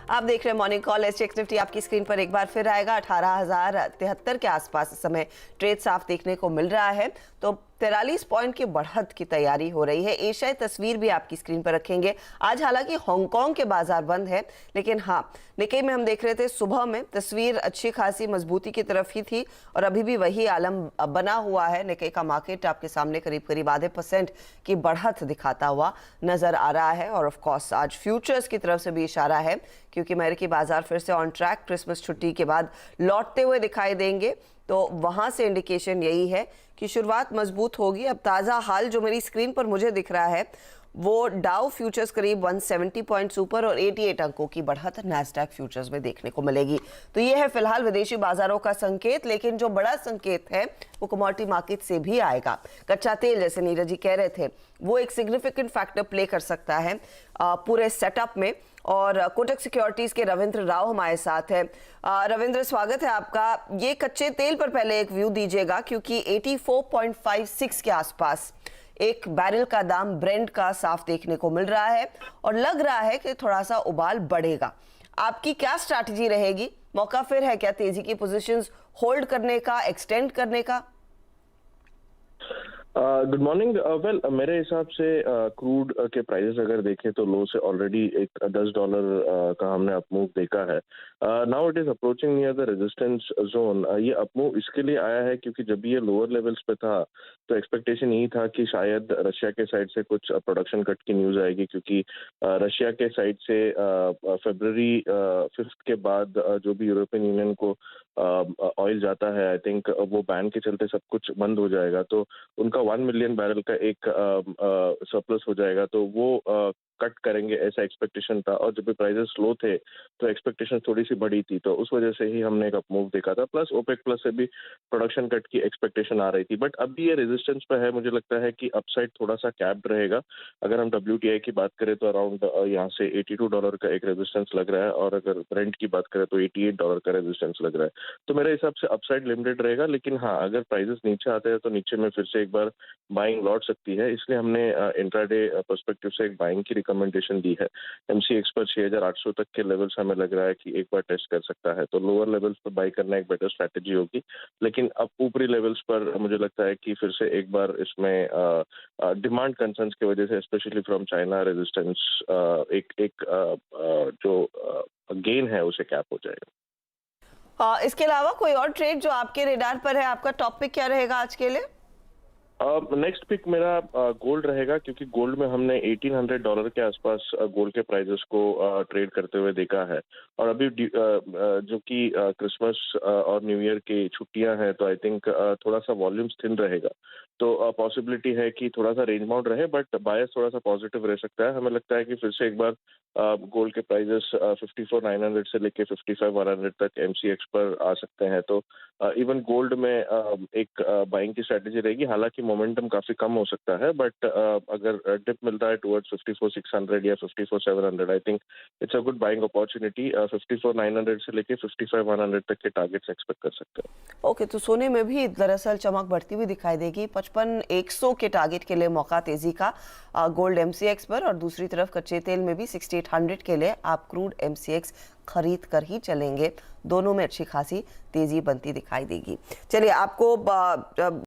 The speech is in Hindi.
आप देख रहे हैं मॉर्निंग कॉल। एसजीएक्स निफ्टी आपकी स्क्रीन पर एक बार फिर आएगा 18,073 के आसपास इस समय ट्रेड साफ देखने को मिल रहा है। तो 43 पॉइंट की बढ़त की तैयारी हो रही है। एशियाई तस्वीर भी आपकी स्क्रीन पर रखेंगे। आज हालांकि हांगकांग के बाजार बंद है, लेकिन हाँ, निक्केई में हम देख रहे थे सुबह में तस्वीर अच्छी खासी मजबूती की तरफ ही थी और अभी भी वही आलम बना हुआ है। निक्केई का मार्केट आपके सामने करीब करीब आधे % की बढ़त दिखाता हुआ नजर आ रहा है। और ऑफ कोर्स आज फ्यूचर्स की तरफ से भी इशारा है, क्योंकि अमेरिकी बाजार फिर से ऑन ट्रैक क्रिसमस छुट्टी के बाद लौटते हुए दिखाई देंगे। तो वहां से इंडिकेशन यही है कि शुरुआत मजबूत होगी। अब ताज़ा हाल जो मेरी स्क्रीन पर मुझे दिख रहा है वो डाउ फ्यूचर्स करीब 170 पॉइंट्स ऊपर और 88 अंकों की बढ़त नैस्डैक फ्यूचर्स में देखने को मिलेगी। तो ये है फिलहाल विदेशी बाजारों का संकेत, लेकिन जो बड़ा संकेत है वो कमोडिटी मार्केट से भी आएगा। कच्चा तेल, जैसे नीरज जी कह रहे थे, वो एक सिग्निफिकेंट फैक्टर प्ले कर सकता है पूरे सेटअप में। और कोटक सिक्योरिटीज के रविंद्र राव हमारे साथ है। रविंद्र, स्वागत है आपका। ये कच्चे तेल पर पहले एक व्यू दीजिएगा, क्योंकि 84.56 के आसपास एक बैरल का दाम ब्रेंट का साफ देखने को मिल रहा है और लग रहा है कि थोड़ा सा उबाल बढ़ेगा। आपकी क्या स्ट्रैटेजी रहेगी? मौका फिर है क्या तेजी की पोजीशंस होल्ड करने का, एक्सटेंड करने का? Good morning. वेल, मेरे हिसाब से क्रूड के प्राइसेस अगर देखें तो लो से ऑलरेडी एक $10 का हमने अपमूव देखा है। Now it is approaching near the resistance zone. ये अपमूव इसके लिए आया है क्योंकि जब ये लोअर लेवल्स पे था तो एक्सपेक्टेशन यही था कि शायद रशिया के साइड से कुछ प्रोडक्शन कट की न्यूज़ आएगी, क्योंकि रशिया के साइड से फरवरी 5 के बाद जो भी यूरोपियन यूनियन को ऑयल जाता है, आई थिंक वो बैन के चलते सब कुछ बंद हो जाएगा। तो उनका 1 मिलियन बैरल का एक सरप्लस हो जाएगा, तो वो कट करेंगे ऐसा एक्सपेक्टेशन था। और जब भी प्राइसेस लो थे तो एक्सपेक्टेशन थोड़ी सी बढ़ी थी, तो उस वजह से ही हमने एक अपमूव देखा था। प्लस ओपेक प्लस से भी प्रोडक्शन कट की एक्सपेक्टेशन आ रही थी। बट अभी ये रेजिस्टेंस पे है, मुझे लगता है कि अपसाइड थोड़ा सा कैप्ड रहेगा। अगर हम WTI की बात करें तो अराउंड यहाँ से $82 का एक रेजिस्टेंस लग रहा है, और अगर ब्रेंट की बात करें तो $88 का रेजिस्टेंस लग रहा है। तो मेरे हिसाब से अपसाइड लिमिटेड रहेगा, लेकिन हाँ, अगर प्राइसेस नीचे आते हैं तो नीचे में फिर से एक बार बाइंग लौट सकती है। इसलिए हमने इंट्राडे पर्सपेक्टिव से एक बाइंग की रिकमेंडेशन दी है। MCX पर 6,800 तक के लेवल्स हमें लग रहा है कि एक बार टेस्ट कर सकता है, तो लोअर लेवल्स पर बाई करना एक बेटर स्ट्रैटेजी होगी। लेकिन अब ऊपरी लेवल्स पर मुझे लगता है कि फिर से एक बार इसमें डिमांड कंसर्न्स की वजह से, स्पेशली फ्रॉम चाइना, रेजिस्टेंस जो गेन है उसे कैप हो जाएगा। इसके अलावा कोई और ट्रेड जो आपके रेडार पर है? आपका टॉप पिक क्या रहेगा आज के लिए? नेक्स्ट पिक मेरा गोल्ड रहेगा, क्योंकि गोल्ड में हमने $1,800 के आसपास गोल्ड के प्राइजेस को ट्रेड करते हुए देखा है। और अभी जो कि क्रिसमस और न्यू ईयर की छुट्टियां हैं, तो आई थिंक थोड़ा सा वॉल्यूम्स थिन रहेगा। तो पॉसिबिलिटी है कि थोड़ा सा रेंज बाउंड रहे, बट बायस थोड़ा सा पॉजिटिव रह सकता है। हमें लगता है कि फिर से एक बार गोल्ड के प्राइजेस 54,900 से लेके 55,100 तक MCX पर आ सकते हैं। तो इवन गोल्ड में एक बाइंग की स्ट्रेटेजी रहेगी। हालांकि मोमेंटम काफी कम हो सकता है, बट अगर डिप मिलता है टुवर्ड्स 54,600 या 54,700, I think it's a good buying opportunity. 54,900 से लेके 55,100 तक के टारगेट्स एक्सपेक्ट कर सकते हैं। ओके, तो सोने में भी दरअसल चमक बढ़ती हुई दिखाई देगी। 55,100 के टारगेट के लिए मौका तेजी का गोल्ड MCX पर, और दूसरी तरफ कच्चे तेल में भी 6800 के लिए आप क्रूड MCX खरीद कर ही चलेंगे। दोनों में अच्छी खासी तेजी बनती दिखाई देगी। चलिए, आपको